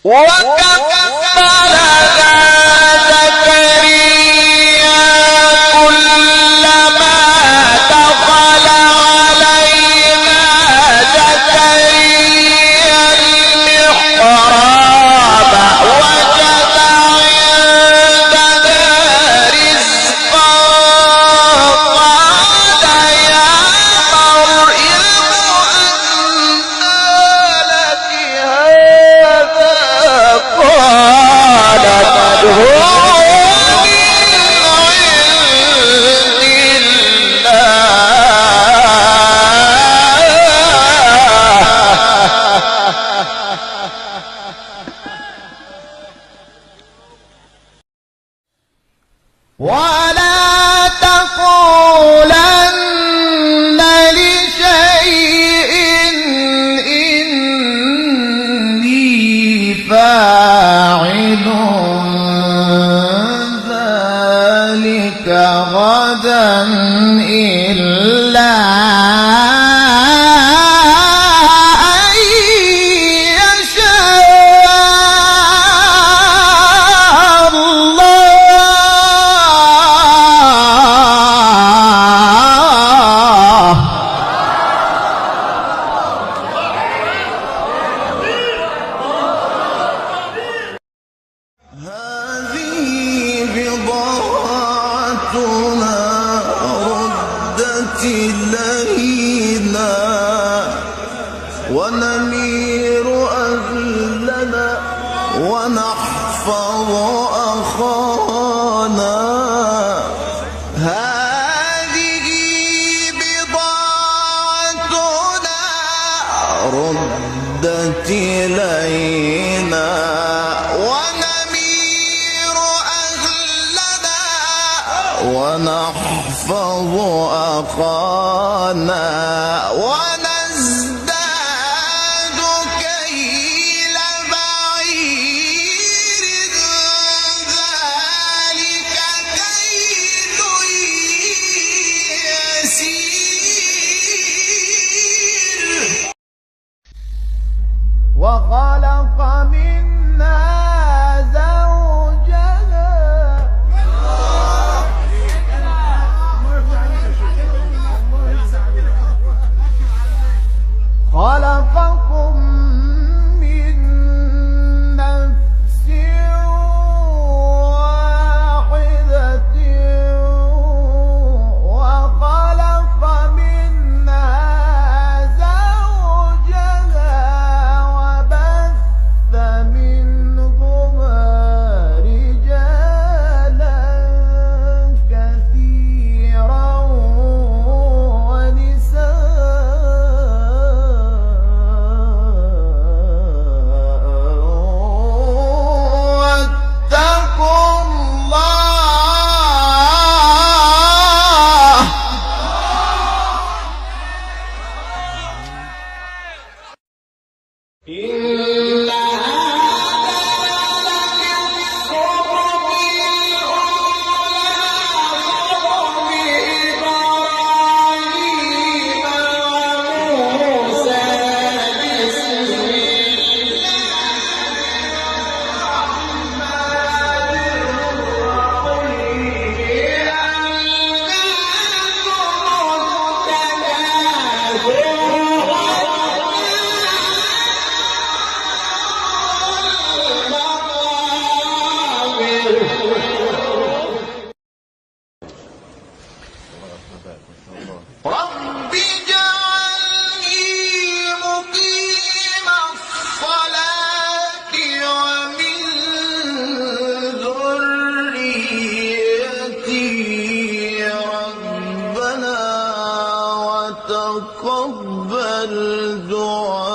وكفلها زكريا كلما دخل عليها زكريا المحراب وجد عندها رزقا قال يا مريم أنى لك هذا قالت هو من عند ولا تقولن لشيء إني فاعل ذلك غدا إلا أن يشاء الله. هذه بضاعتنا ردت إلينا ونمير أهلنا ونحفظ أخانا. هذه بضاعتنا ردت إلينا ونمير أهلنا ونحفظ أخانا ونزداد كيل بعير ذلك كيل يسير. وخلق منها زوجها خلقكم من نفس واحدة وخلق منها زوجها وبث منهما رجالا كثيرا واتقوا الله. إن هذا لفي الصحف الأولى صحف إبراهيم وموسى بسم رب اجعلني مقيم الصلاة ومن ذريتي ربنا وتقبل دعاء.